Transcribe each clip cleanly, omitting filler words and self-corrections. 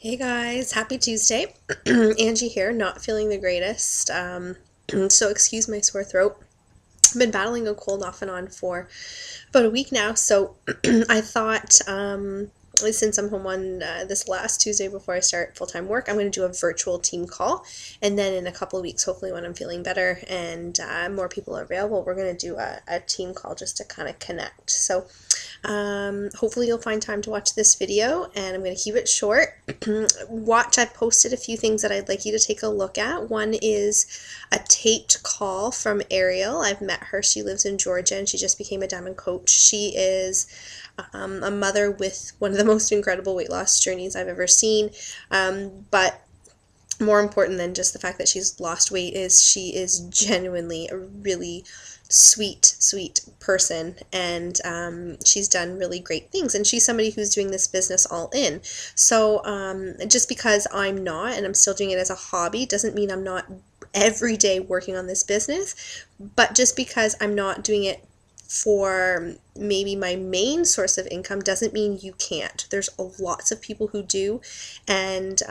Hey guys, happy Tuesday. Angie here, not feeling the greatest. So excuse my sore throat. I've been battling a cold off and on for about a week now, so I thought since I'm home on this last Tuesday before I start full-time work, I'm going to do a virtual team call, and then in a couple of weeks, hopefully when I'm feeling better and more people are available, we're going to do a team call just to kind of connect. So hopefully you'll find time to watch this video, and I'm going to keep it short. I've posted a few things that I'd like you to take a look at. One is a taped call from Ariel. I've met her. She lives in Georgia and she just became a diamond coach. She is a mother with one of the most incredible weight loss journeys I've ever seen. But more important than just the fact that she's lost weight is she is genuinely a really sweet person, and she's done really great things, and she's somebody who's doing this business all in. So just because I'm not, and I'm still doing it as a hobby, doesn't mean I'm not every day working on this business. But just because I'm not doing it for maybe my main source of income doesn't mean you can't. There's lots of people who do, and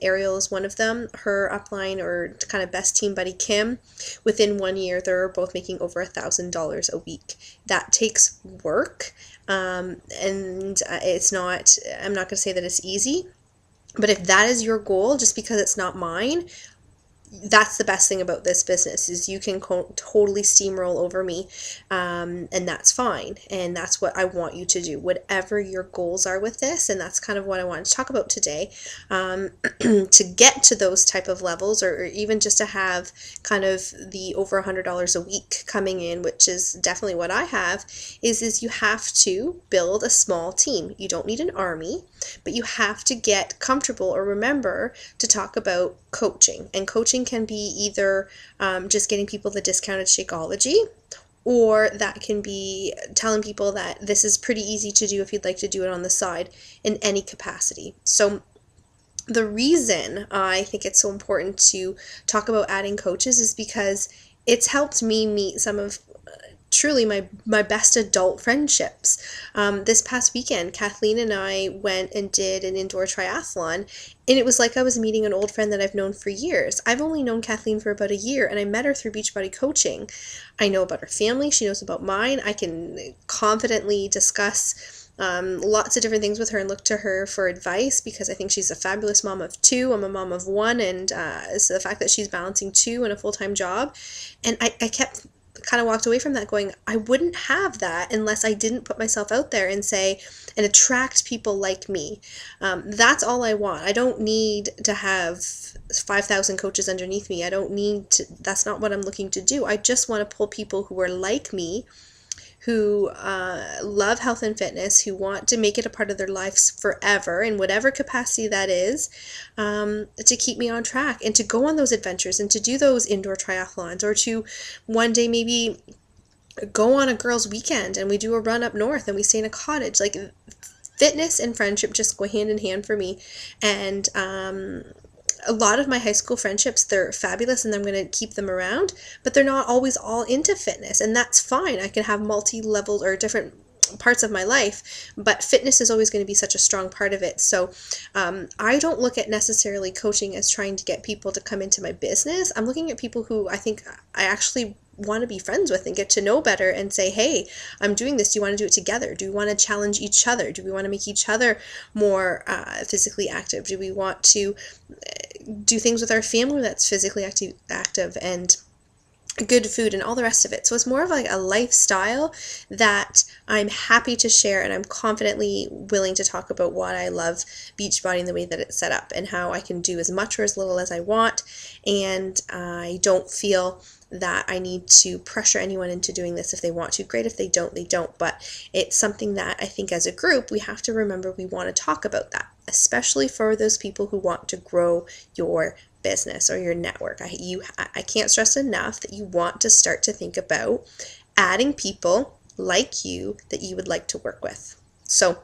Ariel is one of them. Her upline or kind of best team buddy Kim, within 1 year they're both making over $1,000 a week. That takes work, and it's not, I'm not going to say that it's easy, but if that is your goal, just because it's not mine, that's the best thing about this business, is you can totally steamroll over me, and that's fine, and that's what I want you to do, whatever your goals are with this. And that's kind of what I wanted to talk about today, to get to those type of levels, or even just to have kind of the over $100 a week coming in, which is definitely what I have, is you have to build a small team. You don't need an army, but you have to get comfortable, or remember to talk about coaching. And coaching can be either just getting people the discounted Shakeology, or that can be telling people that this is pretty easy to do if you'd like to do it on the side in any capacity. So the reason I think it's so important to talk about adding coaches is because it's helped me meet some of truly my best adult friendships. This past weekend, Kathleen and I went and did an indoor triathlon, and it was like I was meeting an old friend that I've known for years. I've only known Kathleen for about a year, and I met her through Beachbody Coaching. I know about her family. She knows about mine. I can confidently discuss lots of different things with her and look to her for advice, because I think she's a fabulous mom of two. I'm a mom of one, and so the fact that she's balancing two and a full-time job, and I kept kind of walked away from that going, I wouldn't have that unless I didn't put myself out there and say, and attract people like me. That's all I want. I don't need to have 5,000 coaches underneath me. I don't need to, that's not what I'm looking to do. I just want to pull people who are like me, who love health and fitness, who want to make it a part of their lives forever, in whatever capacity that is, to keep me on track and to go on those adventures and to do those indoor triathlons, or to one day maybe go on a girls' weekend and we do a run up north and we stay in a cottage. Like, fitness and friendship just go hand in hand for me. And a lot of my high school friendships, they're fabulous and I'm going to keep them around, but they're not always all into fitness, and that's fine. I can have multi-levels or different parts of my life, but fitness is always going to be such a strong part of it. So I don't look at necessarily coaching as trying to get people to come into my business. I'm looking at people who I think I actually want to be friends with and get to know better, and say, hey, I'm doing this. Do you want to do it together? Do we want to challenge each other? Do we want to make each other more physically active? Do we want to do things with our family that's physically active and good food and all the rest of it? So it's more of like a lifestyle that I'm happy to share, and I'm confidently willing to talk about why I love Beachbody and the way that it's set up, and how I can do as much or as little as I want, and I don't feel that I need to pressure anyone into doing this. If they want to, great. If they don't, they don't. But it's something that I think as a group, we have to remember we want to talk about that, especially for those people who want to grow your business or your network. I can't stress enough that you want to start to think about adding people like you that you would like to work with. So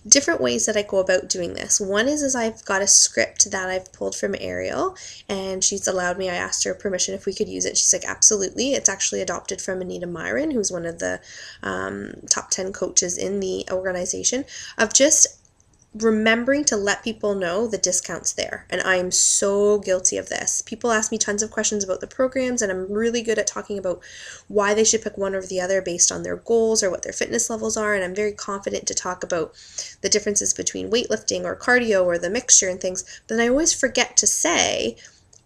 different ways that I go about doing this. One is I've got a script that I've pulled from Ariel, and she's allowed me. I asked her permission if we could use it. She's like, absolutely. It's actually adopted from Anita Myron, who's one of the top 10 coaches in the organization, of just remembering to let people know the discount's there. And I am so guilty of this. People ask me tons of questions about the programs, and I'm really good at talking about why they should pick one or the other based on their goals or what their fitness levels are. And I'm very confident to talk about the differences between weightlifting or cardio or the mixture and things. But then I always forget to say,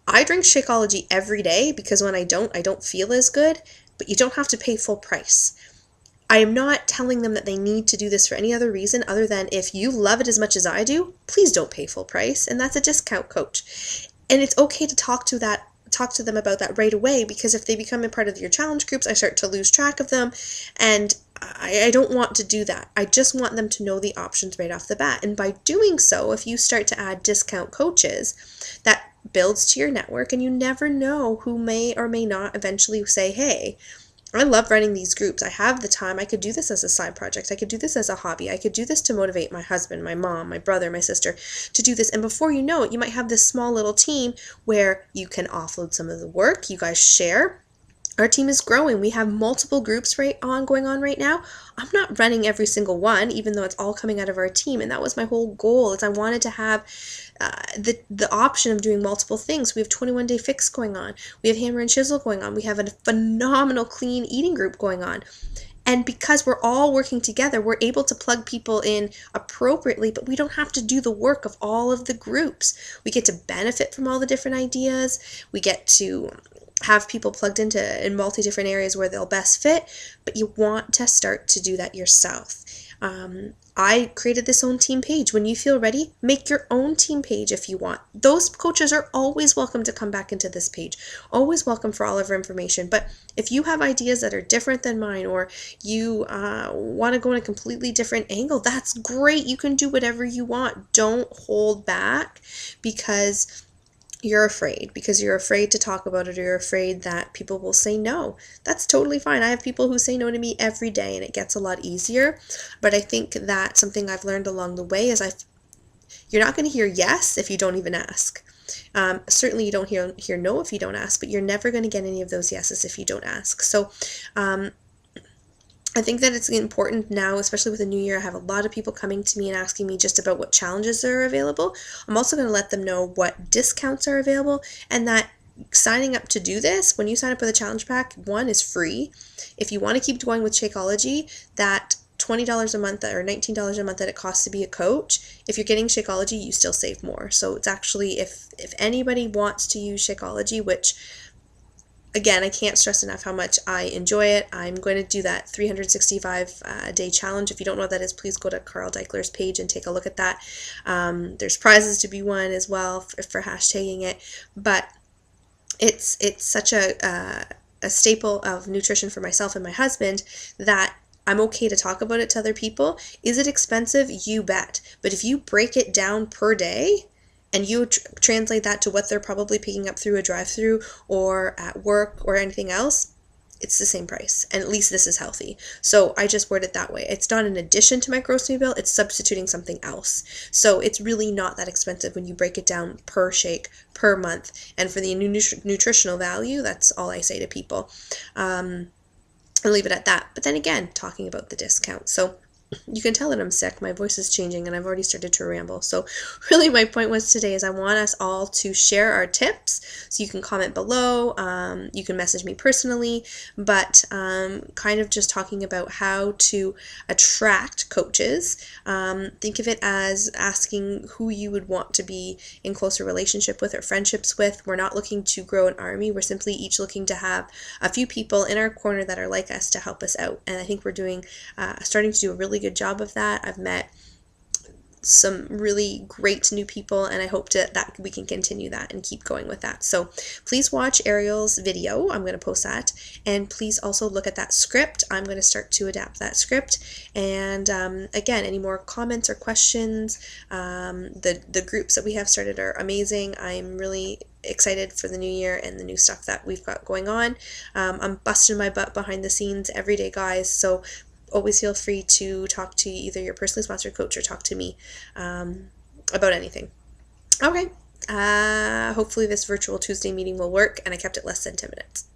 I drink Shakeology every day because when I don't feel as good, but you don't have to pay full price. I am not telling them that they need to do this for any other reason other than if you love it as much as I do, please don't pay full price. And that's a discount coach. And it's okay to talk to them about that right away, because if they become a part of your challenge groups, I start to lose track of them. And I don't want to do that. I just want them to know the options right off the bat. And by doing so, if you start to add discount coaches, that builds to your network, and you never know who may or may not eventually say, hey, I love running these groups. I have the time. I could do this as a side project. I could do this as a hobby. I could do this to motivate my husband, my mom, my brother, my sister to do this. And before you know it, you might have this small little team where you can offload some of the work. You guys share. Our team is growing. We have multiple groups going on right now. I'm not running every single one, even though it's all coming out of our team. And that was my whole goal, is I wanted to have the option of doing multiple things. We have 21-day fix going on. We have hammer and chisel going on. We have a phenomenal clean eating group going on. And because we're all working together, we're able to plug people in appropriately, but we don't have to do the work of all of the groups. We get to benefit from all the different ideas. We get to have people plugged into in multi different areas where they'll best fit, but you want to start to do that yourself. I created this own team page. When you feel ready, make your own team page if you want. Those coaches are always welcome to come back into this page, always welcome for all of our information. But if you have ideas that are different than mine, or you want to go in a completely different angle, that's great. You can do whatever you want. Don't hold back because you're afraid to talk about it, or you're afraid that people will say no. That's totally fine. I have people who say no to me every day, and it gets a lot easier. But I think that something I've learned along the way is you're not going to hear yes if you don't even ask. Certainly you don't hear no if you don't ask, but you're never going to get any of those yeses if you don't ask. So I think that it's important now, especially with the new year. I have a lot of people coming to me and asking me just about what challenges are available. I'm also going to let them know what discounts are available, and that signing up to do this, when you sign up with a challenge pack, one is free. If you want to keep going with Shakeology, that $20 a month or $19 a month that it costs to be a coach, if you're getting Shakeology, you still save more. So it's actually, if anybody wants to use Shakeology, which again, I can't stress enough how much I enjoy it. I'm going to do that 365-day challenge. If you don't know what that is, please go to Carl Deichler's page and take a look at that. There's prizes to be won as well for hashtagging it. But it's such a staple of nutrition for myself and my husband that I'm okay to talk about it to other people. Is it expensive? You bet. But if you break it down per day, and you translate that to what they're probably picking up through a drive-through or at work or anything else, it's the same price. And at least this is healthy. So I just word it that way. It's not an addition to my grocery bill. It's substituting something else. So it's really not that expensive when you break it down per shake, per month. And for the nutritional value, that's all I say to people. I'll leave it at that. But then again, talking about the discount. So you can tell that I'm sick. My voice is changing and I've already started to ramble. So really my point was today is I want us all to share our tips. So you can comment below. You can message me personally, but kind of just talking about how to attract coaches. Think of it as asking who you would want to be in closer relationship with or friendships with. We're not looking to grow an army. We're simply each looking to have a few people in our corner that are like us to help us out. And I think we're starting to do a really good job of that. I've met some really great new people, and I hope that we can continue that and keep going with that. So please watch Ariel's video. I'm going to post that, and please also look at that script. I'm going to start to adapt that script. And again, any more comments or questions? The groups that we have started are amazing. I'm really excited for the new year and the new stuff that we've got going on. I'm busting my butt behind the scenes every day, guys. So always feel free to talk to either your personally sponsored coach or talk to me about anything. Okay. Hopefully this virtual Tuesday meeting will work, and I kept it less than 10 minutes.